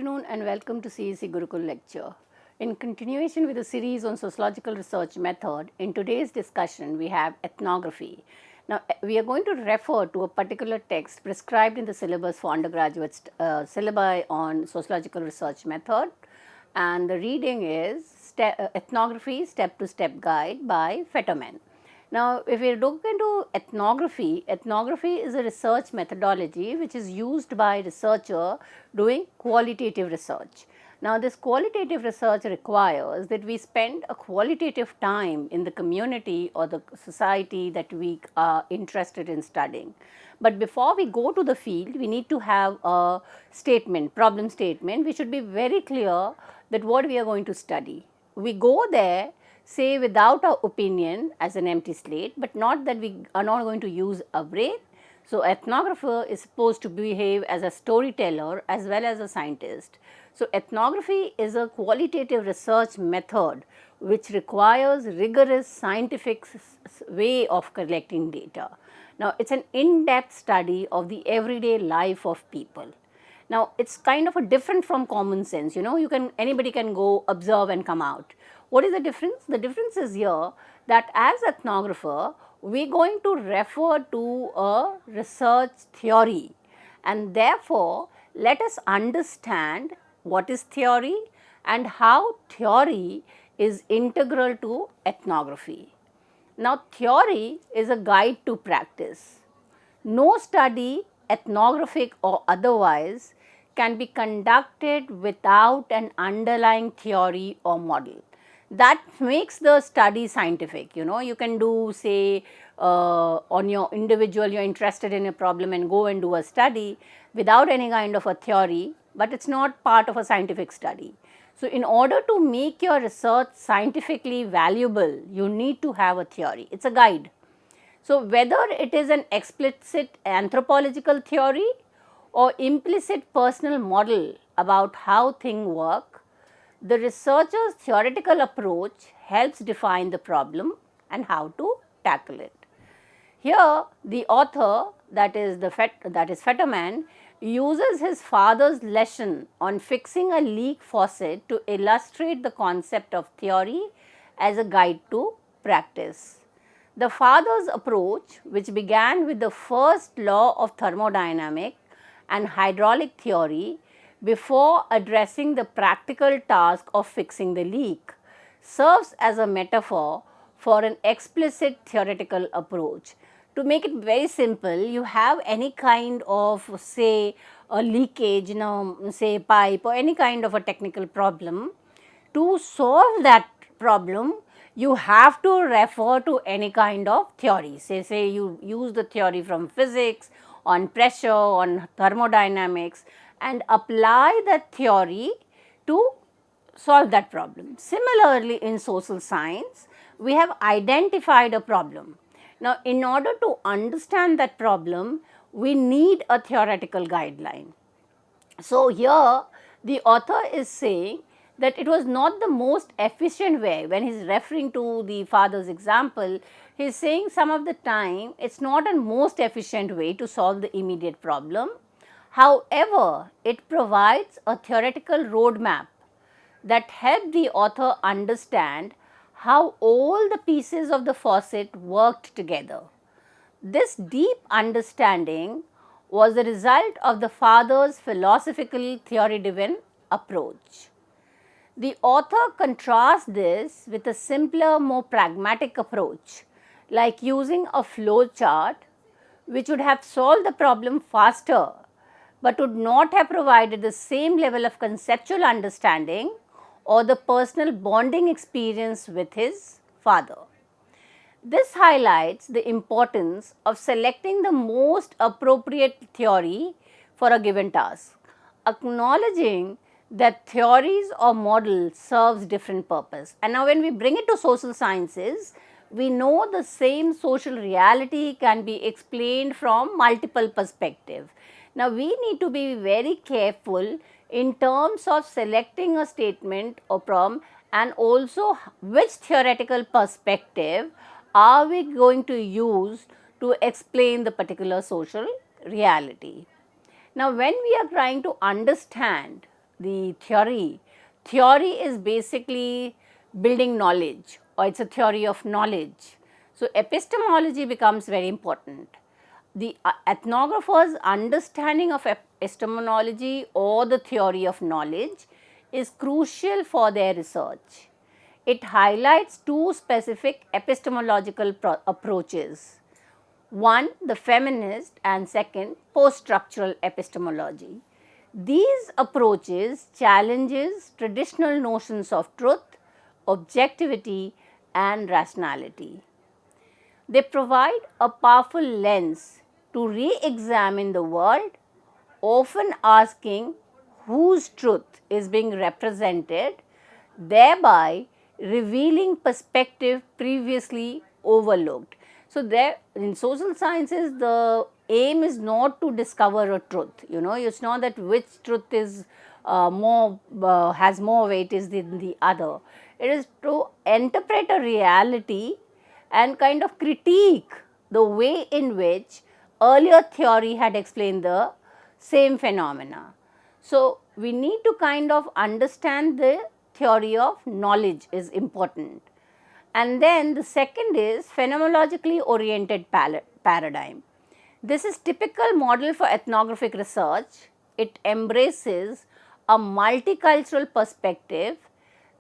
afternoon and welcome to CEC Gurukul lecture. In continuation with the series on sociological research method, in today's discussion we have ethnography. Now we are going to refer to a particular text prescribed in the syllabus for undergraduate syllabi on sociological research method, and the reading is Ethnography Step to Step Guide by Fetterman. Now, if we look into ethnography, ethnography is a research methodology which is used by researcher doing qualitative research. Now, this qualitative research requires that we spend a qualitative time in the community or the society that we are interested in studying. But before we go to the field, we need to have a statement, problem statement. We should be very clear that what we are going to study. We go there, say without our opinion as an empty slate, but not that we are not going to use a brain. So, ethnographer is supposed to behave as a storyteller as well as a scientist. So, ethnography is a qualitative research method which requires rigorous scientific way of collecting data. Now, it is an in-depth study of the everyday life of people. Now, it is kind of a different from common sense, anybody can go observe and come out. What is the difference? The difference is here that as ethnographer, we are going to refer to a research theory, and therefore, let us understand what is theory and how theory is integral to ethnography. Now, theory is a guide to practice. No study, ethnographic or otherwise, can be conducted without an underlying theory or model. That makes the study scientific. You can do, say, on your individual, you are interested in a problem and go and do a study without any kind of a theory, but it is not part of a scientific study. So, in order to make your research scientifically valuable, you need to have a theory. It is a guide. So, whether it is an explicit anthropological theory or implicit personal model about how things work, the researcher's theoretical approach helps define the problem and how to tackle it. Here, the author, that is Fetterman, uses his father's lesson on fixing a leak faucet to illustrate the concept of theory as a guide to practice. The father's approach, which began with the first law of thermodynamics and hydraulic theory, before addressing the practical task of fixing the leak, serves as a metaphor for an explicit theoretical approach. To make it very simple, you have any kind of, say, a leakage, say pipe or any kind of a technical problem. To solve that problem, you have to refer to any kind of theory. Say you use the theory from physics, on pressure, on thermodynamics, and apply that theory to solve that problem. Similarly, in social science, we have identified a problem. Now, in order to understand that problem, we need a theoretical guideline. So, here the author is saying that it was not the most efficient way. When he is referring to the father's example, he is saying some of the time it is not a most efficient way to solve the immediate problem. However, it provides a theoretical roadmap that helped the author understand how all the pieces of the faucet worked together. This deep understanding was the result of the father's philosophical theory-driven approach. The author contrasts this with a simpler, more pragmatic approach, like using a flow chart, which would have solved the problem faster but would not have provided the same level of conceptual understanding or the personal bonding experience with his father. This highlights the importance of selecting the most appropriate theory for a given task, acknowledging that theories or models serves different purpose. And now when we bring it to social sciences, we know the same social reality can be explained from multiple perspectives. Now, we need to be very careful in terms of selecting a statement or problem, and also which theoretical perspective are we going to use to explain the particular social reality. Now, when we are trying to understand the theory, theory is basically building knowledge, or it's a theory of knowledge. So, epistemology becomes very important. The ethnographer's understanding of epistemology or the theory of knowledge is crucial for their research. It highlights two specific epistemological approaches. One, the feminist, and second, post-structural epistemology. These approaches challenges traditional notions of truth, objectivity, and rationality. They provide a powerful lens to re-examine the world, often asking whose truth is being represented, thereby revealing perspective previously overlooked. So, there in social sciences, the aim is not to discover a truth. It's not that which truth is has more weight than the other. It is to interpret a reality and kind of critique the way in which earlier theory had explained the same phenomena. So, we need to kind of understand the theory of knowledge is important. And then the second is phenomenologically oriented paradigm. This is typical model for ethnographic research. It embraces a multicultural perspective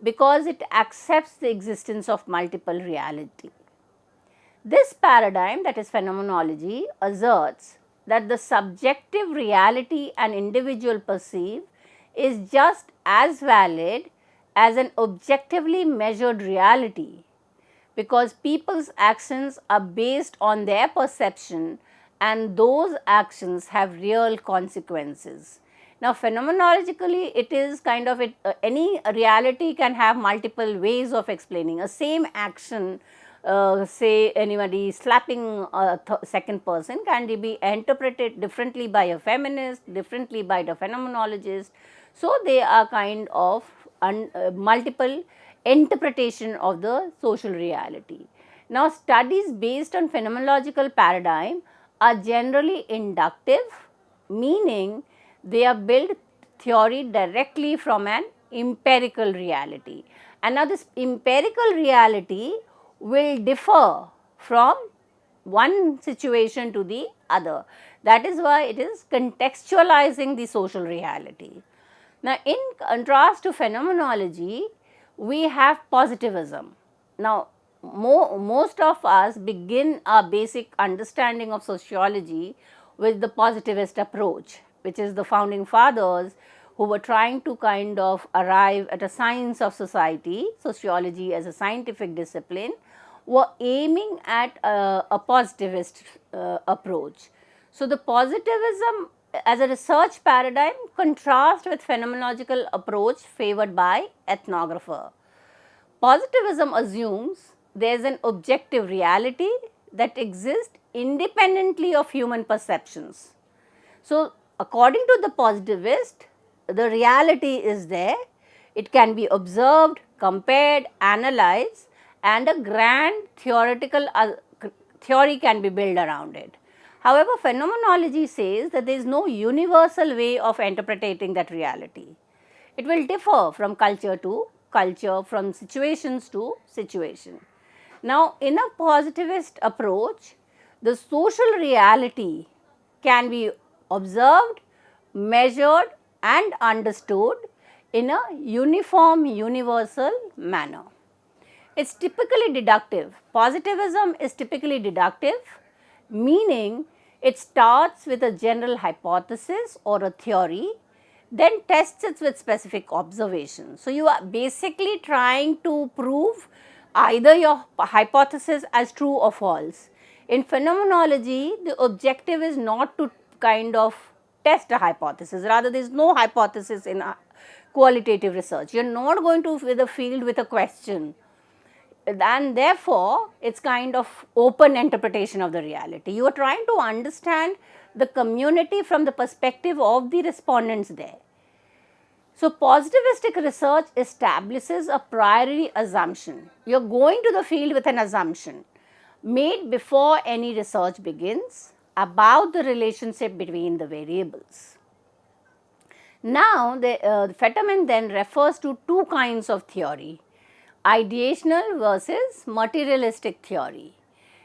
because it accepts the existence of multiple reality. This paradigm, that is phenomenology, asserts that the subjective reality an individual perceive is just as valid as an objectively measured reality, because people's actions are based on their perception and those actions have real consequences. Now, phenomenologically, it is kind of any reality can have multiple ways of explaining. A same action, say anybody slapping a second person, can be interpreted differently by a feminist, differently by the phenomenologist. So, they are kind of multiple interpretation of the social reality. Now, studies based on phenomenological paradigm are generally inductive, meaning they are built theory directly from an empirical reality. And now, this empirical reality will differ from one situation to the other. That is why it is contextualizing the social reality. Now, in contrast to phenomenology, we have positivism. Now, most of us begin our basic understanding of sociology with the positivist approach, which is the founding fathers who were trying to kind of arrive at a science of society, sociology as a scientific discipline, were aiming at a positivist approach. So, the positivism as a research paradigm contrasts with phenomenological approach favored by ethnographer. Positivism assumes there is an objective reality that exists independently of human perceptions. So, according to the positivist, the reality is there, it can be observed, compared, analyzed, and a grand theoretical theory can be built around it. However, phenomenology says that there is no universal way of interpreting that reality. It will differ from culture to culture, from situations to situation. Now, in a positivist approach, the social reality can be observed, measured, and understood in a uniform, universal manner. It is typically deductive. Positivism is typically deductive, meaning it starts with a general hypothesis or a theory, then tests it with specific observations. So, you are basically trying to prove either your hypothesis as true or false. In phenomenology, the objective is not to kind of test a hypothesis, rather there is no hypothesis in qualitative research. You are not going to fill the field with a question, and therefore, it is kind of open interpretation of the reality. You are trying to understand the community from the perspective of the respondents there. So, positivistic research establishes a priori assumption. You are going to the field with an assumption made before any research begins about the relationship between the variables. Now, Fetterman then refers to two kinds of theory, ideational versus materialistic theory.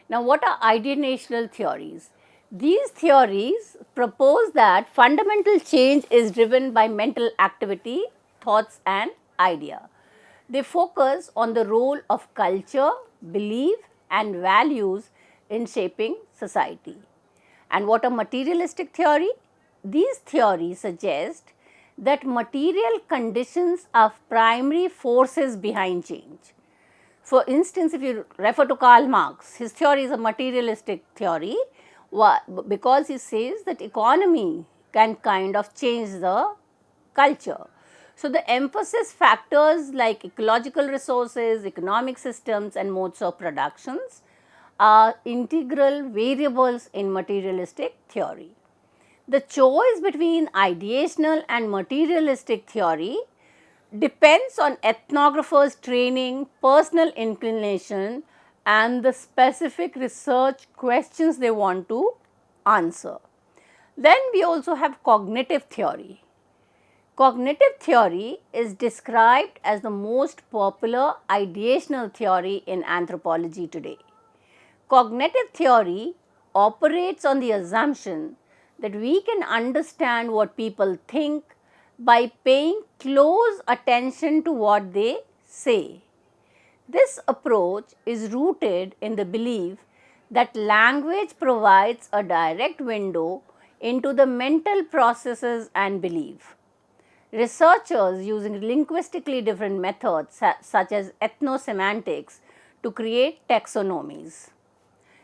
Now, what are ideational theories? These theories propose that fundamental change is driven by mental activity, thoughts and idea. They focus on the role of culture, belief and values in shaping society. And what a materialistic theory? These theories suggest that material conditions are primary forces behind change. For instance, if you refer to Karl Marx, his theory is a materialistic theory because he says that economy can kind of change the culture. So, the emphasis factors like ecological resources, economic systems and modes of productions are integral variables in materialistic theory. The choice between ideational and materialistic theory depends on ethnographers' training, personal inclination and the specific research questions they want to answer. Then we also have cognitive theory. Cognitive theory is described as the most popular ideational theory in anthropology today. Cognitive theory operates on the assumption that we can understand what people think by paying close attention to what they say. This approach is rooted in the belief that language provides a direct window into the mental processes and belief. Researchers using linguistically different methods such as ethnosemantics to create taxonomies.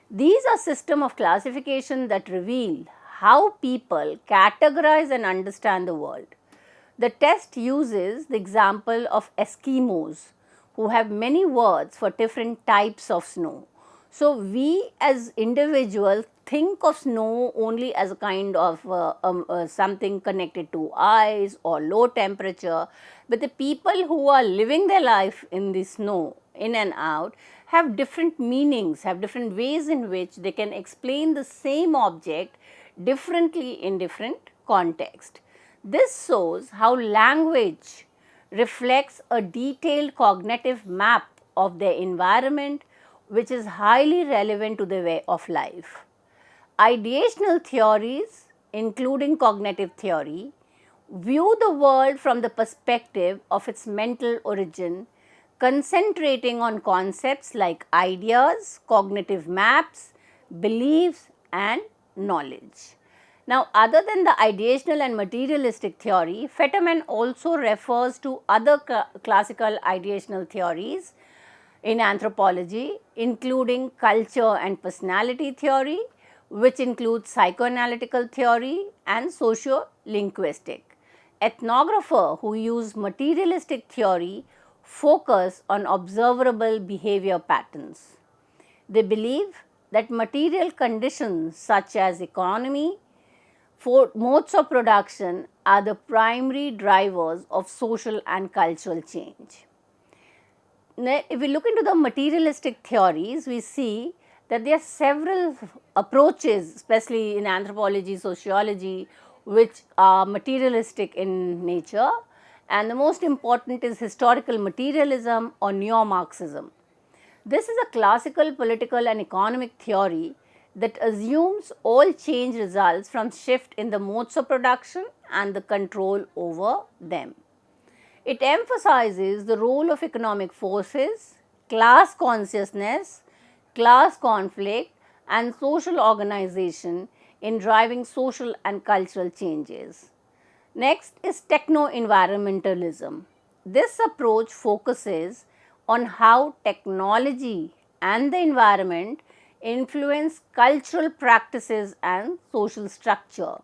These are systems of classification that reveal how people categorize and understand the world. The test uses the example of Eskimos who have many words for different types of snow. So, we as individuals think of snow only as a kind of something connected to ice or low temperature, but the people who are living their life in the snow in and out have different meanings, have different ways in which they can explain the same object differently in different contexts. This shows how language reflects a detailed cognitive map of their environment, which is highly relevant to their way of life. Ideational theories, including cognitive theory, view the world from the perspective of its mental origin, concentrating on concepts like ideas, cognitive maps, beliefs and knowledge. Now, other than the ideational and materialistic theory, Fetterman also refers to other classical ideational theories in anthropology, including culture and personality theory, which includes psychoanalytical theory and sociolinguistic. Ethnographers who use materialistic theory focus on observable behavior patterns. They believe that material conditions such as economy, modes of production are the primary drivers of social and cultural change. Now, if we look into the materialistic theories, we see that there are several approaches, especially in anthropology, sociology, which are materialistic in nature, and the most important is historical materialism or neo-Marxism. This is a classical political and economic theory that assumes all change results from shift in the modes of production and the control over them. It emphasizes the role of economic forces, class consciousness, class conflict and social organization in driving social and cultural changes. Next is techno-environmentalism. This approach focuses on how technology and the environment influence cultural practices and social structure.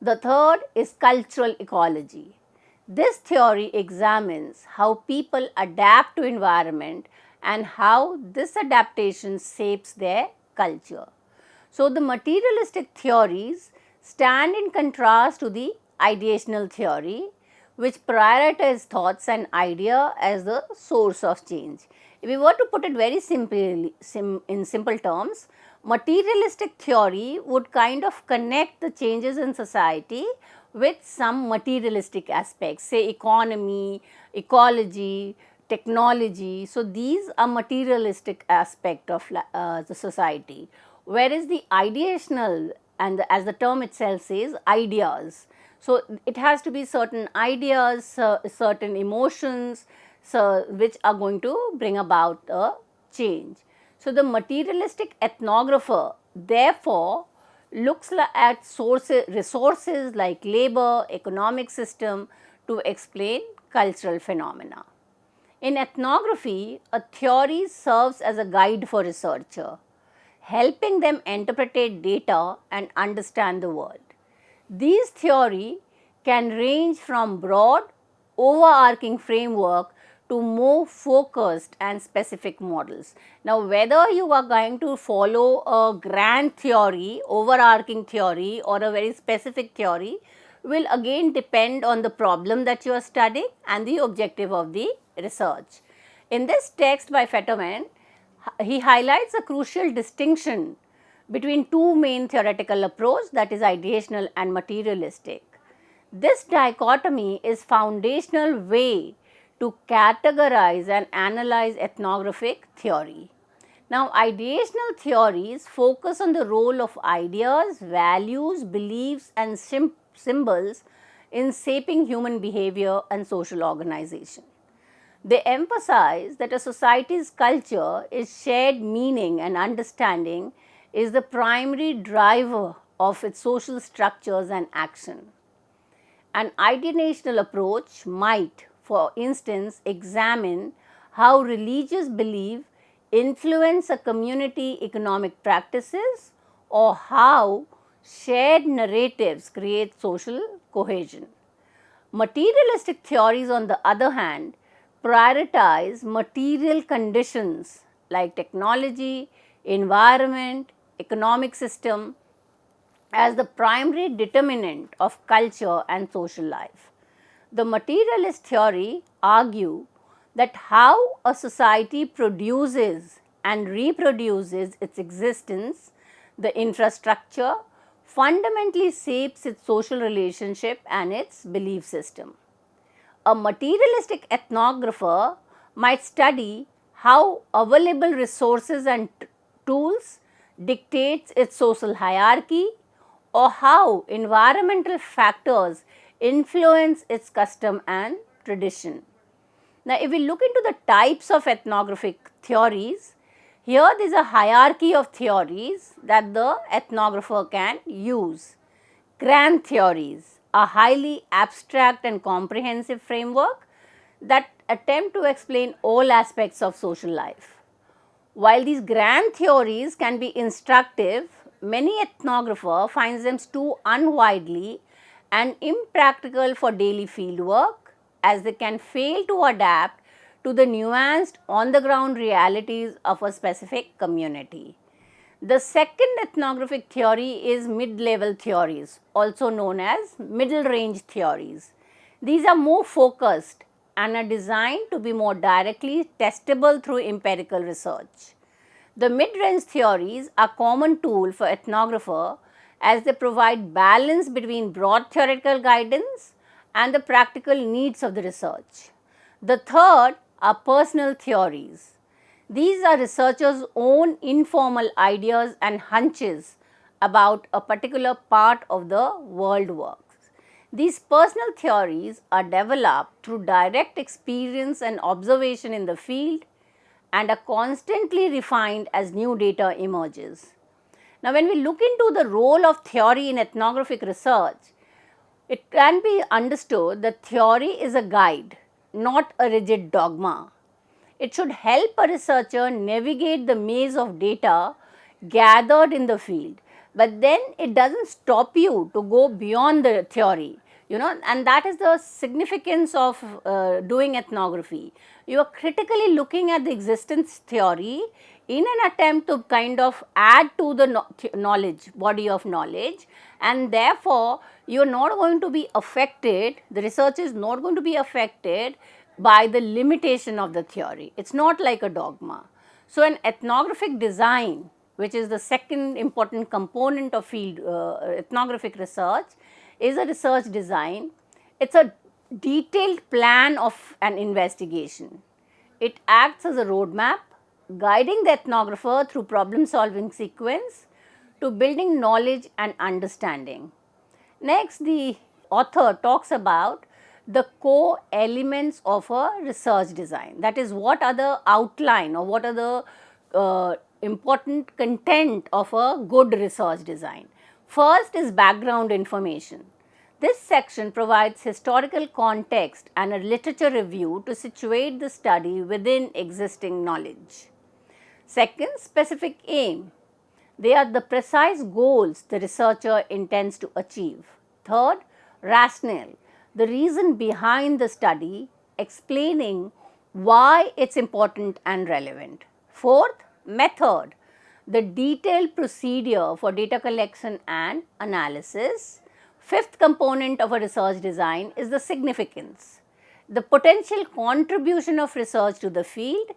The third is cultural ecology. This theory examines how people adapt to environment and how this adaptation shapes their culture. So, the materialistic theories stand in contrast to the ideational theory, which prioritize thoughts and idea as the source of change. If we were to put it very simply, in simple terms, materialistic theory would kind of connect the changes in society with some materialistic aspects, say economy, ecology, technology. So, these are materialistic aspect of the society, whereas the ideational, and as the term itself says, ideas. So, it has to be certain ideas, certain emotions, so which are going to bring about a change. So, the materialistic ethnographer therefore looks at resources like labor, economic system to explain cultural phenomena. In ethnography, a theory serves as a guide for researcher, helping them interpret data and understand the world. These theory can range from broad, overarching framework to more focused and specific models. Now, whether you are going to follow a grand theory, overarching theory, or a very specific theory will again depend on the problem that you are studying and the objective of the research. In this text by Fetterman, he highlights a crucial distinction between two main theoretical approaches, that is ideational and materialistic. This dichotomy is foundational way to categorize and analyze ethnographic theory. Now, ideational theories focus on the role of ideas, values, beliefs and symbols in shaping human behavior and social organization. They emphasize that a society's culture is shared meaning and understanding is the primary driver of its social structures and action. An ideational approach might, for instance, examine how religious belief influence a community economic practices or how shared narratives create social cohesion. Materialistic theories, on the other hand, prioritize material conditions like technology, environment, economic system as the primary determinant of culture and social life. The materialist theory argue that how a society produces and reproduces its existence, the infrastructure, fundamentally shapes its social relationship and its belief system. A materialistic ethnographer might study how available resources and tools dictates its social hierarchy or how environmental factors influence its custom and tradition. Now, if we look into the types of ethnographic theories, here there is a hierarchy of theories that the ethnographer can use. Grand theories are highly abstract and comprehensive framework that attempt to explain all aspects of social life. While these grand theories can be instructive, many ethnographer finds them too unwieldy and impractical for daily fieldwork, as they can fail to adapt to the nuanced on-the-ground realities of a specific community. The second ethnographic theory is mid-level theories, also known as middle-range theories. These are more focused and are designed to be more directly testable through empirical research. The mid-range theories are common tool for ethnographer as they provide balance between broad theoretical guidance and the practical needs of the research. The third are personal theories. These are researchers' own informal ideas and hunches about a particular part of the world works. These personal theories are developed through direct experience and observation in the field and are constantly refined as new data emerges. Now, when we look into the role of theory in ethnographic research, it can be understood that theory is a guide, not a rigid dogma. It should help a researcher navigate the maze of data gathered in the field, but then it does not stop you to go beyond the theory, and that is the significance of doing ethnography. You are critically looking at the existence theory in an attempt to kind of add to the knowledge, body of knowledge, and therefore you are not going to be affected, the research is not going to be affected by the limitation of the theory. It is not like a dogma. So, an ethnographic design, which is the second important component of field ethnographic research, is a research design? It's a detailed plan of an investigation. It acts as a roadmap, guiding the ethnographer through problem solving sequence to building knowledge and understanding. Next, the author talks about the core elements of a research design. That is, what are the outline or what are the important content of a good research design. First is background information. This section provides historical context and a literature review to situate the study within existing knowledge. Second, specific aim. They are the precise goals the researcher intends to achieve. Third, rationale. The reason behind the study, explaining why it's important and relevant. Fourth, method. The detailed procedure for data collection and analysis. Fifth component of a research design is the significance, the potential contribution of research to the field.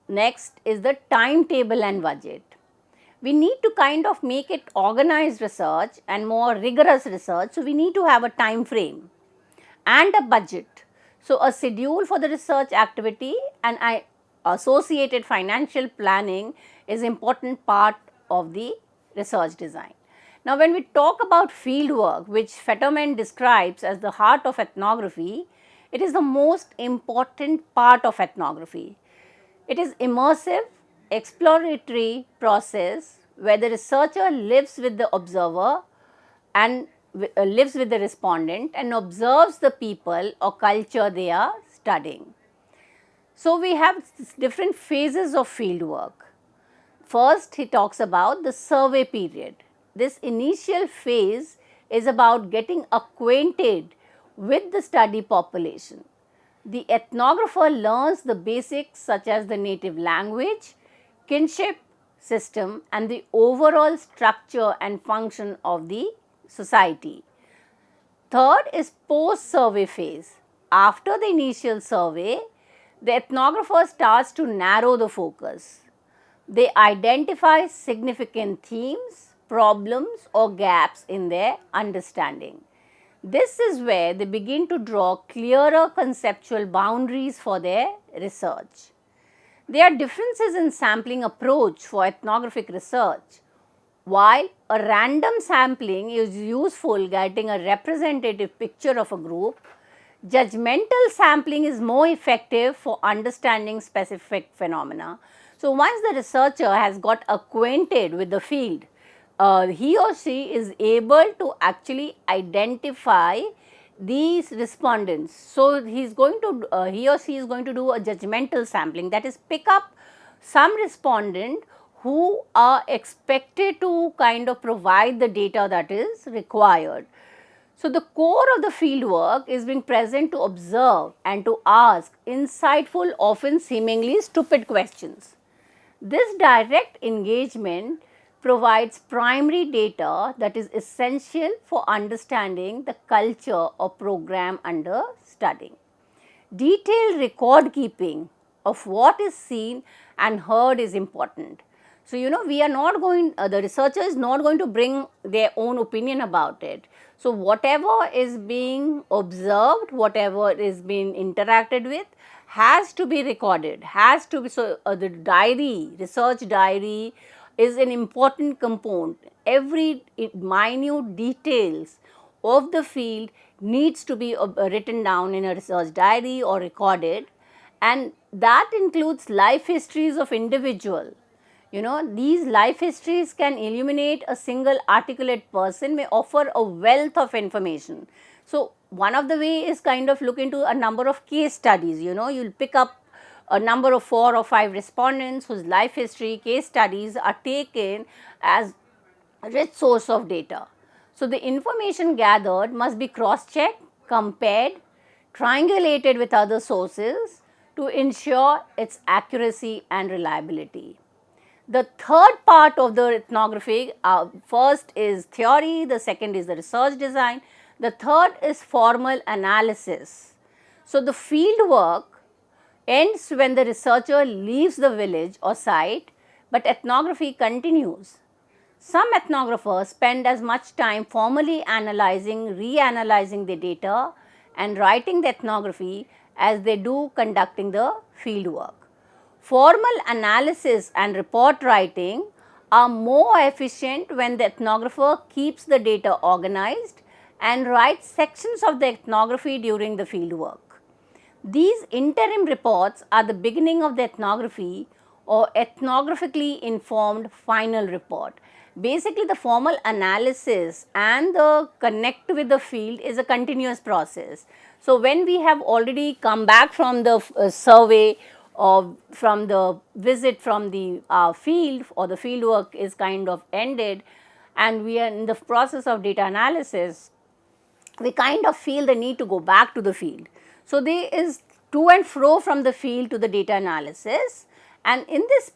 Next is the timetable and budget. We need to kind of make it organized research and more rigorous research, so we need to have a time frame and a budget. So, a schedule for the research activity and associated financial planning is important part of the research design. Now, when we talk about field work, which Fetterman describes as the heart of ethnography, it is the most important part of ethnography. It is immersive, exploratory process where the researcher lives with the observer and lives with the respondent and observes the people or culture they are studying. So, we have different phases of field work. First, he talks about the survey period. This initial phase is about getting acquainted with the study population. The ethnographer learns the basics such as the native language, kinship system and the overall structure and function of the society. Third is post-survey phase. After the initial survey, the ethnographer starts to narrow the focus. They identify significant themes, problems or gaps in their understanding. This is where they begin to draw clearer conceptual boundaries for their research. There are differences in sampling approach for ethnographic research. While a random sampling is useful getting a representative picture of a group, judgmental sampling is more effective for understanding specific phenomena. So, once the researcher has got acquainted with the field, he or she is able to actually identify these respondents. So, he or she is going to do a judgmental sampling, that is pick up some respondent who are expected to kind of provide the data that is required. So, the core of the field work is being present to observe and to ask insightful, often seemingly stupid questions. This direct engagement provides primary data that is essential for understanding the culture or program under studying. Detailed record keeping of what is seen and heard is important. So, we are not going, the researcher is not going to bring their own opinion about it. So, whatever is being observed, whatever is being interacted with has to be recorded, has to be, so the diary, research diary is an important component. Every minute details of the field needs to be written down in a research diary or recorded, and that includes life histories of individual. These life histories can illuminate a single articulate person, may offer a wealth of information. So, one of the way is kind of look into a number of case studies, you'll pick up a number of 4 or 5 respondents whose life history, case studies are taken as a rich source of data. So, the information gathered must be cross-checked, compared, triangulated with other sources to ensure its accuracy and reliability. The third part of the ethnography, first is theory, the second is the research design, the third is formal analysis. So, the field work ends when the researcher leaves the village or site, but ethnography continues. Some ethnographers spend as much time formally analyzing, reanalyzing the data and writing the ethnography as they do conducting the field work. Formal analysis and report writing are more efficient when the ethnographer keeps the data organized and writes sections of the ethnography during the field work. These interim reports are the beginning of the ethnography or ethnographically informed final report. Basically, the formal analysis and the connect with the field is a continuous process. So, when we have already come back from the survey or from the visit from the field, or the field work is kind of ended and we are in the process of data analysis, we kind of feel the need to go back to the field. So, there is to and fro from the field to the data analysis, and in this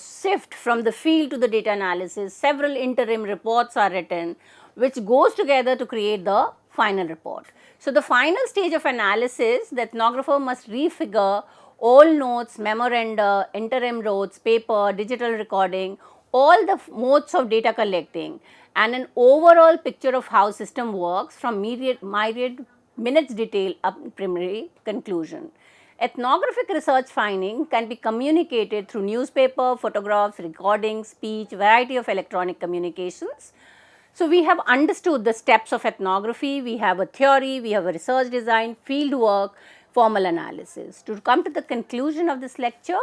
shift from the field to the data analysis, several interim reports are written which goes together to create the final report. So, the final stage of analysis, the ethnographer must refigure all notes, memoranda, interim notes, paper, digital recording, all the modes of data collecting and an overall picture of how system works from myriad minutes detail up primary conclusion. Ethnographic research finding can be communicated through newspaper, photographs, recordings, speech, variety of electronic communications. So, we have understood the steps of ethnography, we have a theory, we have a research design, field work, formal analysis. To come to the conclusion of this lecture,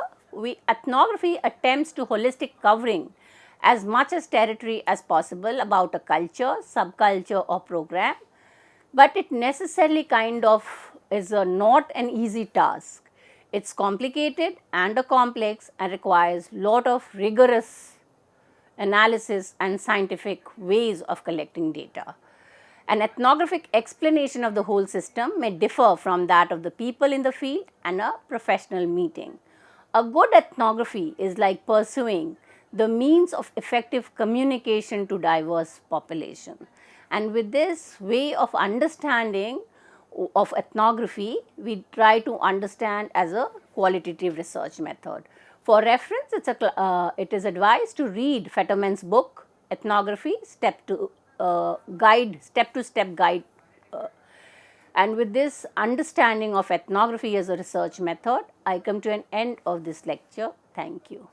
ethnography attempts to holistic covering as much as territory as possible about a culture, subculture or program, but it necessarily kind of is not an easy task. It's complicated and complex and requires lot of rigorous analysis and scientific ways of collecting data. An ethnographic explanation of the whole system may differ from that of the people in the field and a professional meeting. A good ethnography is like pursuing the means of effective communication to diverse population. And with this way of understanding of ethnography, we try to understand as a qualitative research method. For reference, it is advised to read Fetterman's book, Ethnography, step-to-step guide. And with this understanding of ethnography as a research method, I come to an end of this lecture. Thank you.